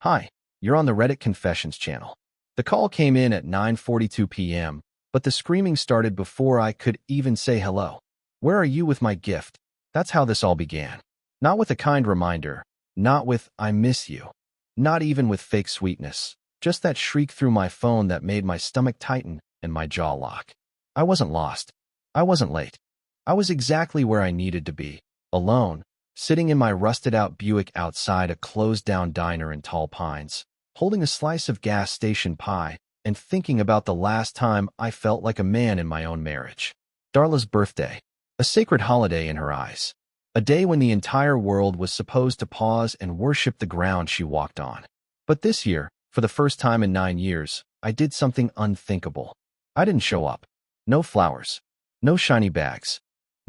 Hi, you're on the Reddit Confessions channel. The call came in at 9:42 p.m., but the screaming started before I could even say hello. Where are you with my gift? That's how this all began. Not with a kind reminder, not with I miss you, not even with fake sweetness, just that shriek through my phone that made my stomach tighten and my jaw lock. I wasn't lost. I wasn't late. I was exactly where I needed to be, alone, sitting in my rusted-out Buick outside a closed-down diner in Tall Pines, holding a slice of gas station pie and thinking about the last time I felt like a man in my own marriage. Darla's birthday, a sacred holiday in her eyes, a day when the entire world was supposed to pause and worship the ground she walked on. But this year, for the first time in 9 years, I did something unthinkable. I didn't show up. No flowers. No shiny bags.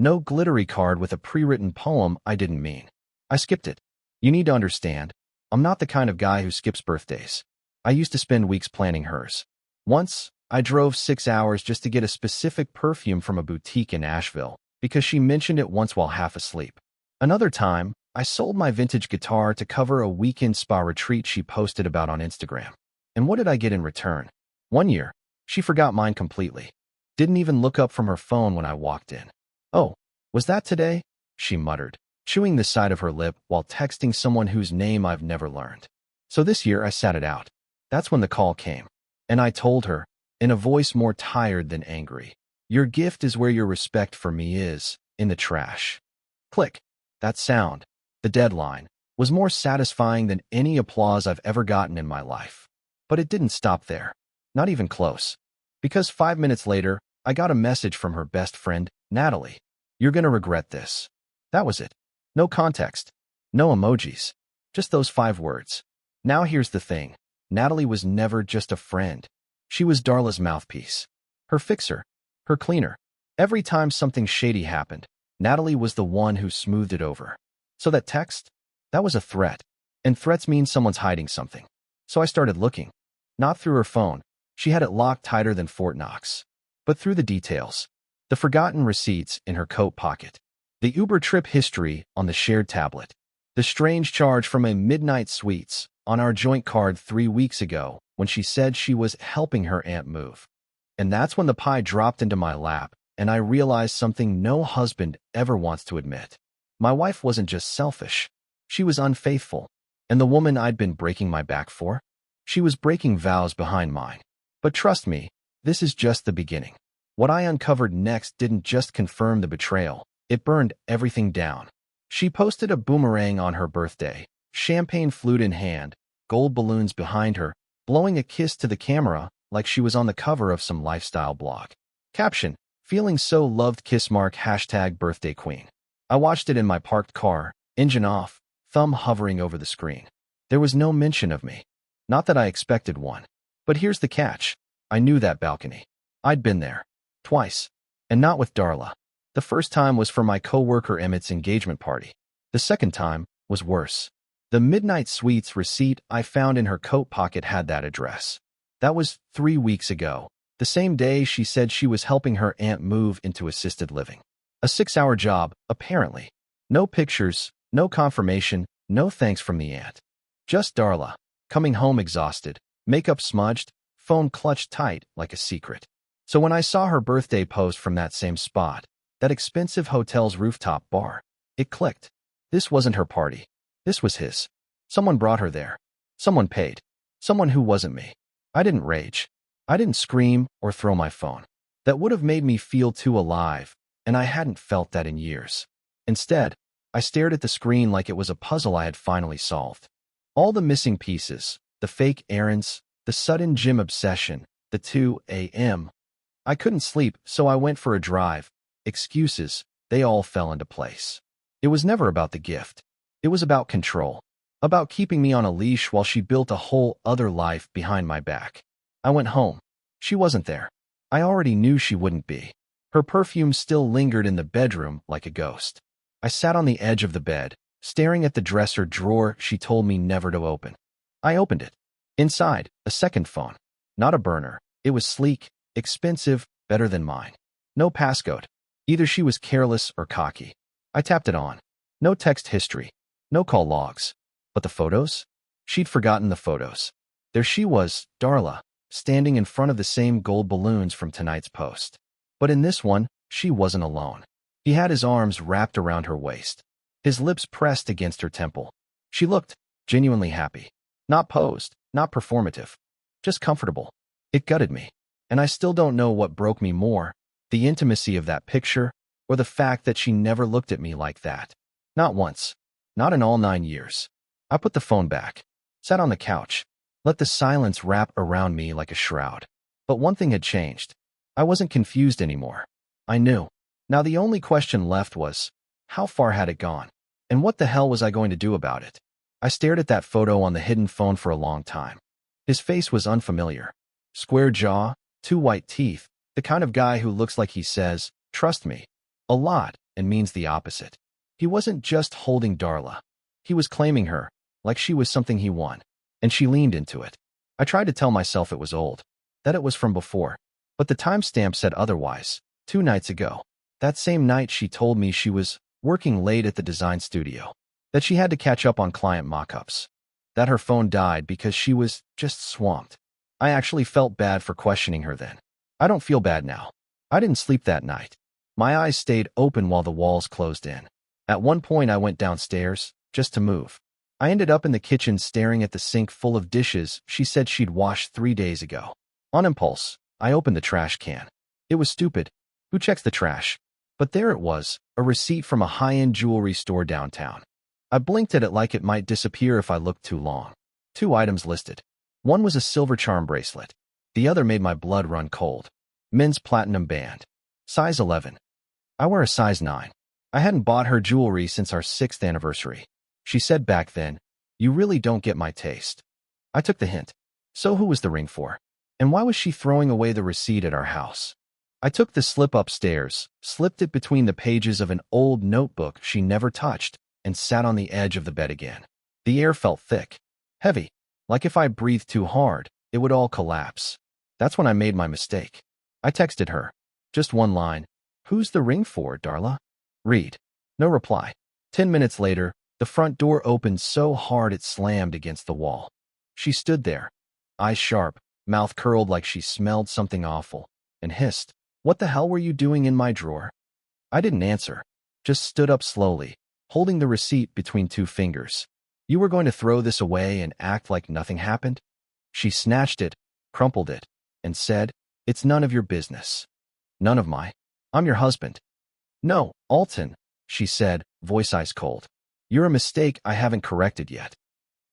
No glittery card with a pre-written poem I didn't mean. I skipped it. You need to understand, I'm not the kind of guy who skips birthdays. I used to spend weeks planning hers. Once, I drove 6 hours just to get a specific perfume from a boutique in Asheville because she mentioned it once while half asleep. Another time, I sold my vintage guitar to cover a weekend spa retreat she posted about on Instagram. And what did I get in return? One year, she forgot mine completely. Didn't even look up from her phone when I walked in. "Oh, was that today?" she muttered, chewing the side of her lip while texting someone whose name I've never learned. So this year I sat it out. That's when the call came. And I told her, in a voice more tired than angry, "Your gift is where your respect for me is, in the trash." Click. That sound, the deadline, was more satisfying than any applause I've ever gotten in my life. But it didn't stop there. Not even close. Because 5 minutes later, I got a message from her best friend, Natalie. "You're gonna regret this." That was it. No context. No emojis. Just those 5 words. Now here's the thing. Natalie was never just a friend. She was Darla's mouthpiece. Her fixer. Her cleaner. Every time something shady happened, Natalie was the one who smoothed it over. So that text? That was a threat. And threats mean someone's hiding something. So I started looking. Not through her phone. She had it locked tighter than Fort Knox. But through the details. The forgotten receipts in her coat pocket. The Uber trip history on the shared tablet. The strange charge from a Midnight Sweets on our joint card 3 weeks ago when she said she was helping her aunt move. And that's when the pie dropped into my lap and I realized something no husband ever wants to admit. My wife wasn't just selfish. She was unfaithful. And the woman I'd been breaking my back for? She was breaking vows behind mine. But trust me, this is just the beginning. What I uncovered next didn't just confirm the betrayal, it burned everything down. She posted a boomerang on her birthday, champagne flute in hand, gold balloons behind her, blowing a kiss to the camera like she was on the cover of some lifestyle blog. Caption, "Feeling so loved kiss mark #birthday queen." I watched it in my parked car, engine off, thumb hovering over the screen. There was no mention of me. Not that I expected one. But here's the catch. I knew that balcony. I'd been there. Twice. And not with Darla. The first time was for my coworker Emmett's engagement party. The second time was worse. The Midnight Sweets receipt I found in her coat pocket had that address. That was 3 weeks ago, the same day she said she was helping her aunt move into assisted living. A 6-hour job, apparently. No pictures, no confirmation, no thanks from the aunt. Just Darla, coming home exhausted, makeup smudged, phone clutched tight like a secret. So when I saw her birthday post from that same spot, that expensive hotel's rooftop bar, it clicked. This wasn't her party. This was his. Someone brought her there. Someone paid. Someone who wasn't me. I didn't rage. I didn't scream or throw my phone. That would have made me feel too alive, and I hadn't felt that in years. Instead, I stared at the screen like it was a puzzle I had finally solved. All the missing pieces, the fake errands, the sudden gym obsession, the 2 a.m. I couldn't sleep, so I went for a drive. Excuses, they all fell into place. It was never about the gift. It was about control. About keeping me on a leash while she built a whole other life behind my back. I went home. She wasn't there. I already knew she wouldn't be. Her perfume still lingered in the bedroom like a ghost. I sat on the edge of the bed, staring at the dresser drawer she told me never to open. I opened it. Inside, a second phone. Not a burner. It was sleek, expensive, better than mine. No passcode. Either she was careless or cocky. I tapped it on. No text history. No call logs. But the photos? She'd forgotten the photos. There she was, Darla, standing in front of the same gold balloons from tonight's post. But in this one, she wasn't alone. He had his arms wrapped around her waist, his lips pressed against her temple. She looked genuinely happy. Not posed, not performative, just comfortable. It gutted me. And I still don't know what broke me more, the intimacy of that picture or the fact that she never looked at me like that. Not once. Not in all 9 years. I put the phone back, sat on the couch, let the silence wrap around me like a shroud. But one thing had changed. I wasn't confused anymore. I knew. Now the only question left was, how far had it gone? And what the hell was I going to do about it? I stared at that photo on the hidden phone for a long time. His face was unfamiliar. Square jaw, 2 white teeth, the kind of guy who looks like he says, "Trust me," a lot, and means the opposite. He wasn't just holding Darla. He was claiming her, like she was something he won. And she leaned into it. I tried to tell myself it was old, that it was from before. But the timestamp said otherwise, 2 nights ago. That same night she told me she was working late at the design studio, that she had to catch up on client mock-ups, that her phone died because she was just swamped. I actually felt bad for questioning her then. I don't feel bad now. I didn't sleep that night. My eyes stayed open while the walls closed in. At one point I went downstairs, just to move. I ended up in the kitchen staring at the sink full of dishes she said she'd washed 3 days ago. On impulse, I opened the trash can. It was stupid. Who checks the trash? But there it was, a receipt from a high-end jewelry store downtown. I blinked at it like it might disappear if I looked too long. 2 items listed. One was a silver charm bracelet. The other made my blood run cold. Men's platinum band. Size 11. I wear a size 9. I hadn't bought her jewelry since our 6th anniversary. She said back then, "You really don't get my taste." I took the hint. So who was the ring for? And why was she throwing away the receipt at our house? I took the slip upstairs, slipped it between the pages of an old notebook she never touched, and sat on the edge of the bed again. The air felt thick, heavy, like if I breathed too hard, it would all collapse. That's when I made my mistake. I texted her. Just one line. "Who's the ring for, Darla?" Read. No reply. 10 minutes later, the front door opened so hard it slammed against the wall. She stood there, eyes sharp, mouth curled like she smelled something awful, and hissed, "What the hell were you doing in my drawer?" I didn't answer, just stood up slowly, holding the receipt between 2 fingers. "You were going to throw this away and act like nothing happened?" She snatched it, crumpled it, and said, "It's none of your business." "None of my. I'm your husband." "No, Alton," she said, voice ice cold. "You're a mistake I haven't corrected yet."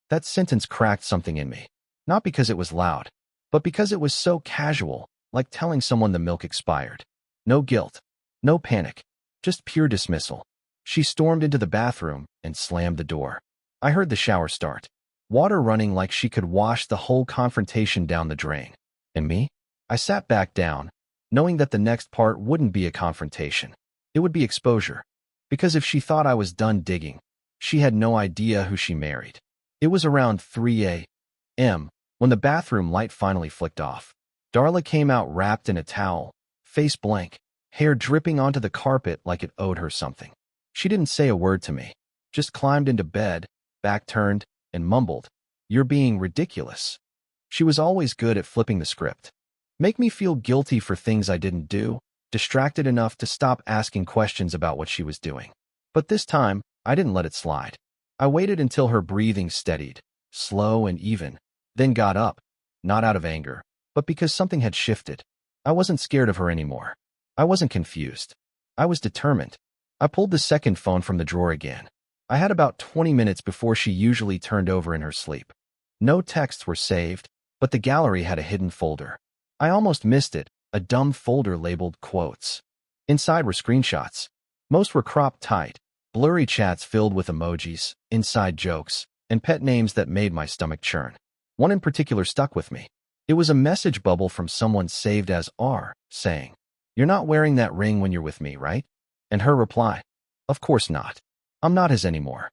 That sentence cracked something in me. Not because it was loud, but because it was so casual, like telling someone the milk expired. No guilt, no panic, just pure dismissal. She stormed into the bathroom and slammed the door. I heard the shower start, water running like she could wash the whole confrontation down the drain. And me? I sat back down, knowing that the next part wouldn't be a confrontation. It would be exposure. Because if she thought I was done digging, she had no idea who she married. It was around 3 a.m. when the bathroom light finally flicked off. Darla came out wrapped in a towel, face blank, hair dripping onto the carpet like it owed her something. She didn't say a word to me, just climbed into bed, back turned, and mumbled, "You're being ridiculous." She was always good at flipping the script. Make me feel guilty for things I didn't do, distracted enough to stop asking questions about what she was doing. But this time, I didn't let it slide. I waited until her breathing steadied, slow and even, then got up, not out of anger, but because something had shifted. I wasn't scared of her anymore. I wasn't confused. I was determined. I pulled the second phone from the drawer again. I had about 20 minutes before she usually turned over in her sleep. No texts were saved, but the gallery had a hidden folder. I almost missed it, a dumb folder labeled quotes. Inside were screenshots. Most were cropped tight, blurry chats filled with emojis, inside jokes, and pet names that made my stomach churn. One in particular stuck with me. It was a message bubble from someone saved as R, saying, "You're not wearing that ring when you're with me, right?" And her reply, "Of course not. I'm not his anymore."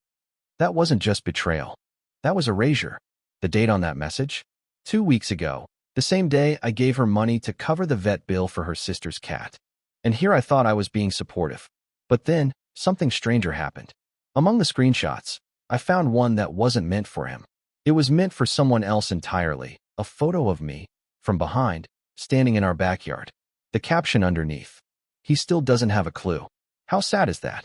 That wasn't just betrayal. That was erasure. The date on that message? 2 weeks ago, the same day I gave her money to cover the vet bill for her sister's cat. And here I thought I was being supportive. But then, something stranger happened. Among the screenshots, I found one that wasn't meant for him. It was meant for someone else entirely, a photo of me, from behind, standing in our backyard. The caption underneath, "He still doesn't have a clue." How sad is that?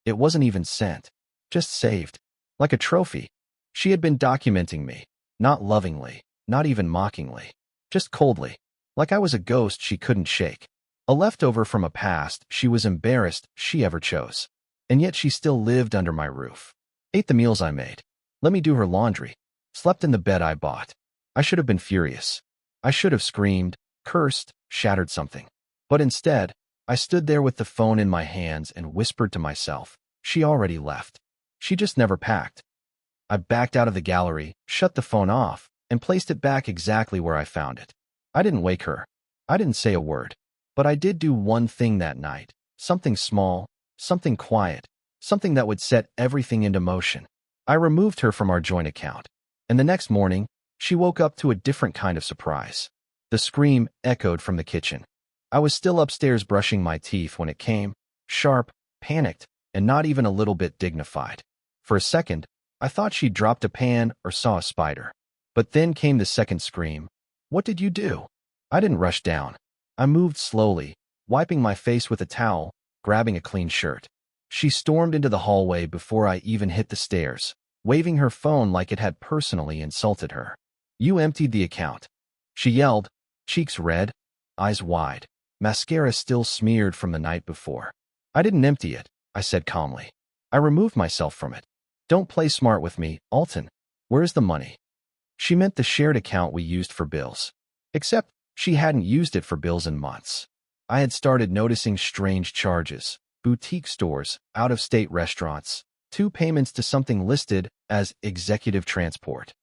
It wasn't even sent, just saved, like a trophy. She had been documenting me, not lovingly, not even mockingly, just coldly, like I was a ghost she couldn't shake. A leftover from a past she was embarrassed she ever chose. And yet she still lived under my roof. Ate the meals I made. Let me do her laundry. Slept in the bed I bought. I should have been furious. I should have screamed, cursed, shattered something. But instead, I stood there with the phone in my hands and whispered to myself, she already left. She just never packed. I backed out of the gallery, shut the phone off, and placed it back exactly where I found it. I didn't wake her. I didn't say a word. But I did do one thing that night. Something small, something quiet, something that would set everything into motion. I removed her from our joint account. And the next morning, she woke up to a different kind of surprise. The scream echoed from the kitchen. I was still upstairs brushing my teeth when it came, sharp, panicked, and not even a little bit dignified. For a second, I thought she'd dropped a pan or saw a spider. But then came the second scream. "What did you do?" I didn't rush down. I moved slowly, wiping my face with a towel, grabbing a clean shirt. She stormed into the hallway before I even hit the stairs, waving her phone like it had personally insulted her. "You emptied the account," she yelled, cheeks red, eyes wide, mascara still smeared from the night before. "I didn't empty it," I said calmly. "I removed myself from it. Don't play smart with me, Alton. Where's the money?" She meant the shared account we used for bills. Except she hadn't used it for bills in months. I had started noticing strange charges, boutique stores, out-of-state restaurants, 2 payments to something listed as executive transport.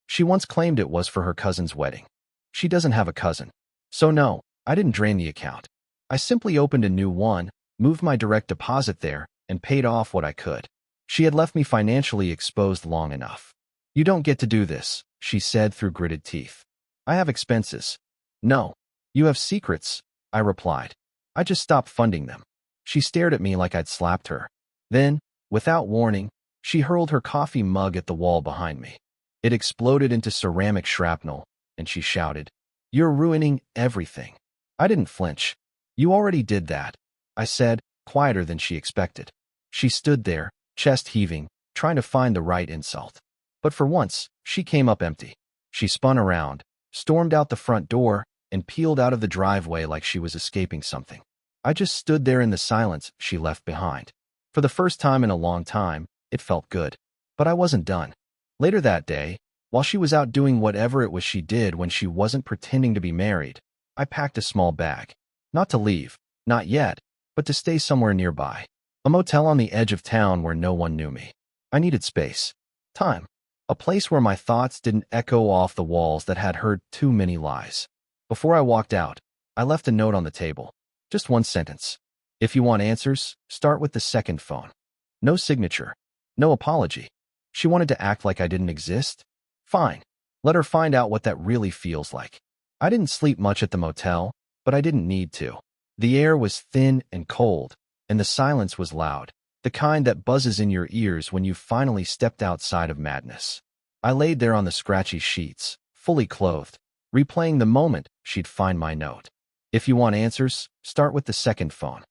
She once claimed it was for her cousin's wedding. She doesn't have a cousin. So no, I didn't drain the account. I simply opened a new one, moved my direct deposit there, and paid off what I could. She had left me financially exposed long enough. "You don't get to do this," she said through gritted teeth. "I have expenses." "No, you have secrets," I replied. "I just stopped funding them." She stared at me like I'd slapped her. Then, without warning, she hurled her coffee mug at the wall behind me. It exploded into ceramic shrapnel, and she shouted, "You're ruining everything." I didn't flinch. "You already did that," I said, quieter than she expected. She stood there, chest heaving, trying to find the right insult. But for once, she came up empty. She spun around, stormed out the front door, and peeled out of the driveway like she was escaping something. I just stood there in the silence she left behind. For the first time in a long time, it felt good. But I wasn't done. Later that day, while she was out doing whatever it was she did when she wasn't pretending to be married, I packed a small bag. Not to leave, not yet, but to stay somewhere nearby. A motel on the edge of town where no one knew me. I needed space. Time. A place where my thoughts didn't echo off the walls that had heard too many lies. Before I walked out, I left a note on the table. Just one sentence. "If you want answers, start with the second phone." No signature. No apology. She wanted to act like I didn't exist? Fine. Let her find out what that really feels like. I didn't sleep much at the motel, but I didn't need to. The air was thin and cold, and the silence was loud, the kind that buzzes in your ears when you finally stepped outside of madness. I laid there on the scratchy sheets, fully clothed, replaying the moment she'd find my note. "If you want answers, start with the second phone."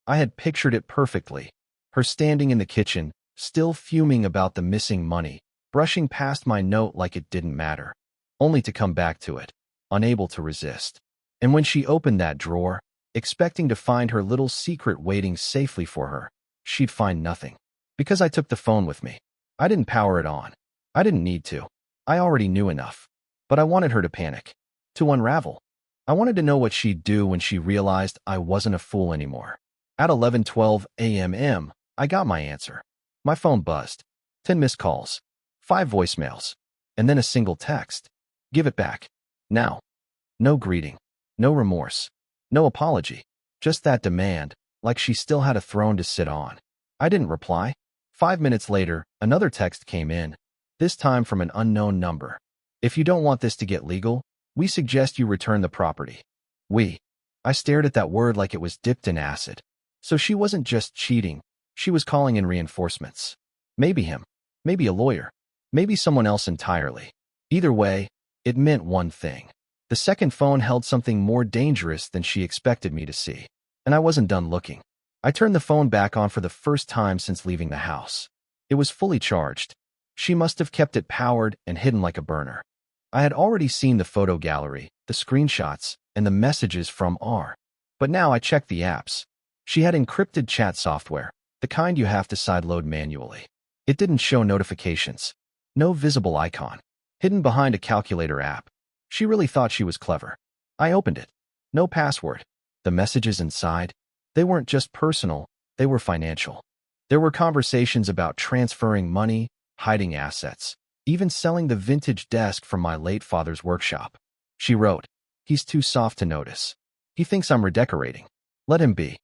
I had pictured it perfectly. Her standing in the kitchen, still fuming about the missing money, brushing past my note like it didn't matter, only to come back to it, unable to resist. And when she opened that drawer, expecting to find her little secret waiting safely for her, she'd find nothing. Because I took the phone with me. I didn't power it on. I didn't need to. I already knew enough. But I wanted her to panic, to unravel. I wanted to know what she'd do when she realized I wasn't a fool anymore. At 11:12 a.m., I got my answer. My phone buzzed. 10 missed calls. 5 voicemails. And then a single text. "Give it back. Now." No greeting. No remorse. No apology. Just that demand, like she still had a throne to sit on. I didn't reply. 5 minutes later, another text came in, this time from an unknown number. "If you don't want this to get legal, we suggest you return the property." We. I stared at that word like it was dipped in acid. So she wasn't just cheating, she was calling in reinforcements. Maybe him. Maybe a lawyer. Maybe someone else entirely. Either way, it meant one thing. The second phone held something more dangerous than she expected me to see. And I wasn't done looking. I turned the phone back on for the first time since leaving the house. It was fully charged. She must have kept it powered and hidden like a burner. I had already seen the photo gallery, the screenshots, and the messages from R. But now I checked the apps. She had encrypted chat software, the kind you have to sideload manually. It didn't show notifications. No visible icon. Hidden behind a calculator app. She really thought she was clever. I opened it. No password. The messages inside, they weren't just personal, they were financial. There were conversations about transferring money, hiding assets, even selling the vintage desk from my late father's workshop. She wrote, "He's too soft to notice. He thinks I'm redecorating. Let him be."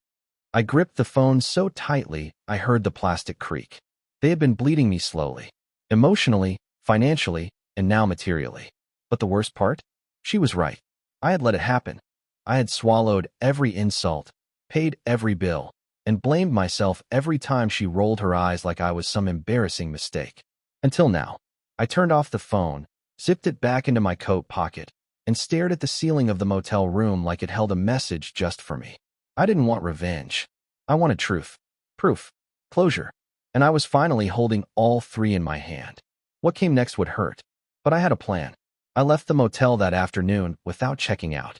I gripped the phone so tightly I heard the plastic creak. They had been bleeding me slowly. Emotionally, financially, and now materially. But the worst part? She was right. I had let it happen. I had swallowed every insult, paid every bill, and blamed myself every time she rolled her eyes like I was some embarrassing mistake. Until now. I turned off the phone, zipped it back into my coat pocket, and stared at the ceiling of the motel room like it held a message just for me. I didn't want revenge. I wanted truth, proof, closure, and I was finally holding all three in my hand. What came next would hurt, but I had a plan. I left the motel that afternoon without checking out.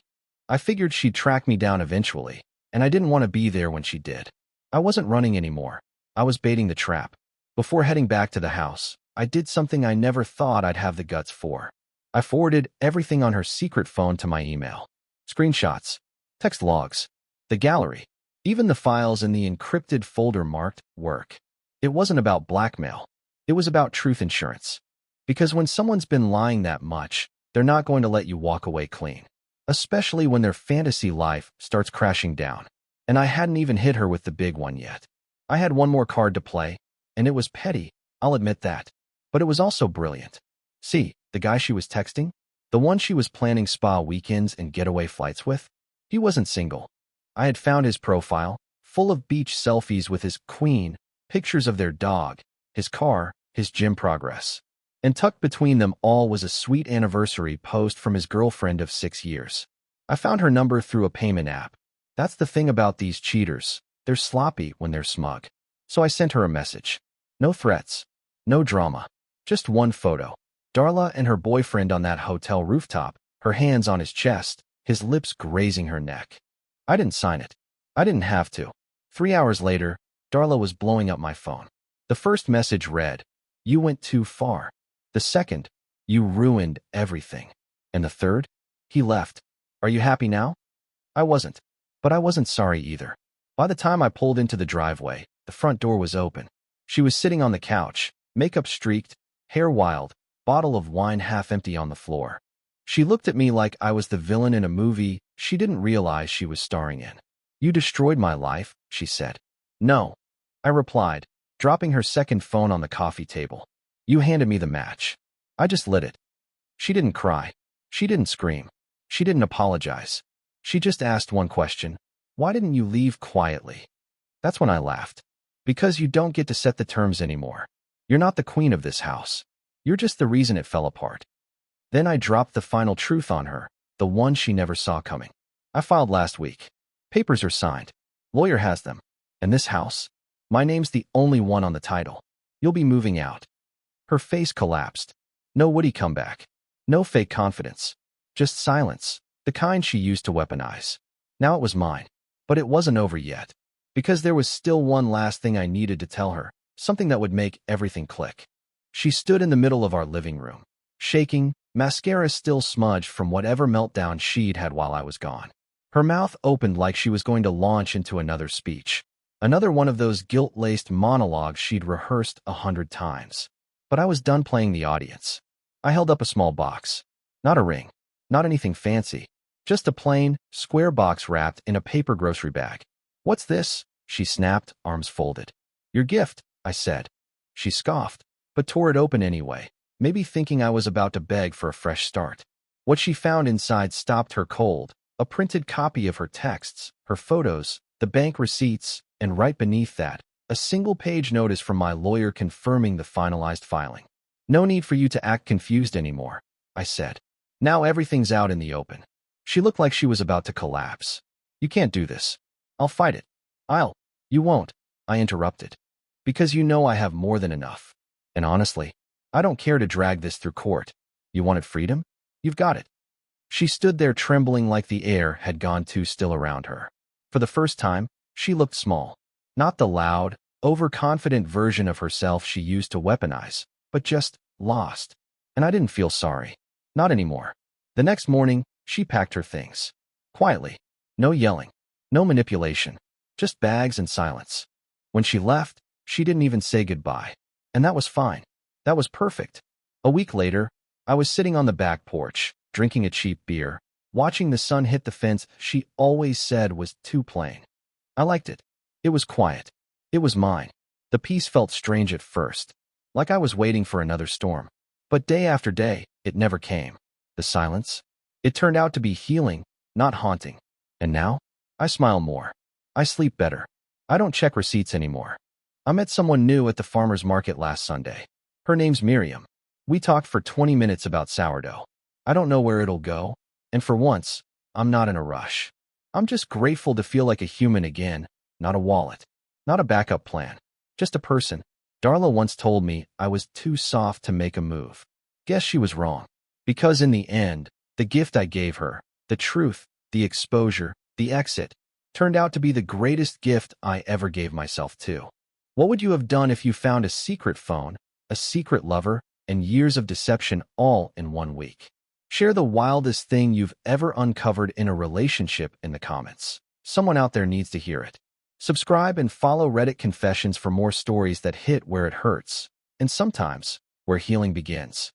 I figured she'd track me down eventually, and I didn't want to be there when she did. I wasn't running anymore. I was baiting the trap. Before heading back to the house, I did something I never thought I'd have the guts for. I forwarded everything on her secret phone to my email. Screenshots, text logs, the gallery, even the files in the encrypted folder marked work. It wasn't about blackmail. It was about truth insurance. Because when someone's been lying that much, they're not going to let you walk away clean. Especially when their fantasy life starts crashing down. And I hadn't even hit her with the big one yet. I had one more card to play, and it was petty, I'll admit that. But it was also brilliant. See, the guy she was texting? The one she was planning spa weekends and getaway flights with? He wasn't single. I had found his profile, full of beach selfies with his queen, pictures of their dog, his car, his gym progress. And tucked between them all was a sweet anniversary post from his girlfriend of 6 years. I found her number through a payment app. That's the thing about these cheaters. They're sloppy when they're smug. So I sent her a message. No threats. No drama. Just one photo. Darla and her boyfriend on that hotel rooftop, her hands on his chest, his lips grazing her neck. I didn't sign it. I didn't have to. 3 hours later, Darla was blowing up my phone. The first message read, "You went too far." The second, "You ruined everything." And the third, "He left. Are you happy now?" I wasn't. But I wasn't sorry either. By the time I pulled into the driveway, the front door was open. She was sitting on the couch, makeup streaked, hair wild, bottle of wine half empty on the floor. She looked at me like I was the villain in a movie she didn't realize she was starring in. "You destroyed my life," she said. "No," I replied, dropping her second phone on the coffee table. "You handed me the match. I just lit it." She didn't cry. She didn't scream. She didn't apologize. She just asked one question. "Why didn't you leave quietly?" That's when I laughed. "Because you don't get to set the terms anymore. You're not the queen of this house. You're just the reason it fell apart." Then I dropped the final truth on her, the one she never saw coming. "I filed last week. Papers are signed. Lawyer has them. And this house? My name's the only one on the title. You'll be moving out." Her face collapsed. No Woody comeback. No fake confidence. Just silence, the kind she used to weaponize. Now it was mine. But it wasn't over yet. Because there was still one last thing I needed to tell her, something that would make everything click. She stood in the middle of our living room, shaking, mascara still smudged from whatever meltdown she'd had while I was gone. Her mouth opened like she was going to launch into another speech. Another one of those guilt-laced monologues she'd rehearsed 100 times. But I was done playing the audience. I held up a small box. Not a ring. Not anything fancy. Just a plain, square box wrapped in a paper grocery bag. "What's this?" she snapped, arms folded. "Your gift," I said. She scoffed, but tore it open anyway, maybe thinking I was about to beg for a fresh start. What she found inside stopped her cold, a printed copy of her texts, her photos, the bank receipts, and right beneath that, a single-page notice from my lawyer confirming the finalized filing. No need for you to act confused anymore, I said. Now everything's out in the open. She looked like she was about to collapse. You can't do this. I'll fight it. You won't, I interrupted. Because you know I have more than enough. And honestly, I don't care to drag this through court. You wanted freedom? You've got it. She stood there trembling like the air had gone too still around her. For the first time, she looked small. Not the loud, overconfident version of herself she used to weaponize, but just lost. And I didn't feel sorry. Not anymore. The next morning, she packed her things. Quietly. No yelling. No manipulation. Just bags and silence. When she left, she didn't even say goodbye. And that was fine. That was perfect. A week later, I was sitting on the back porch, drinking a cheap beer, watching the sun hit the fence she always said was too plain. I liked it. It was quiet. It was mine. The peace felt strange at first, like I was waiting for another storm. But day after day, it never came. The silence? It turned out to be healing, not haunting. And now, I smile more. I sleep better. I don't check receipts anymore. I met someone new at the farmer's market last Sunday. Her name's Miriam. We talked for 20 minutes about sourdough. I don't know where it'll go, and for once, I'm not in a rush. I'm just grateful to feel like a human again, not a wallet, not a backup plan, just a person. Darla once told me I was too soft to make a move. Guess she was wrong. Because in the end, the gift I gave her, the truth, the exposure, the exit, turned out to be the greatest gift I ever gave myself to. What would you have done if you found a secret phone, a secret lover, and years of deception all in 1 week? Share the wildest thing you've ever uncovered in a relationship in the comments. Someone out there needs to hear it. Subscribe and follow Reddit Confessions for more stories that hit where it hurts, and sometimes where healing begins.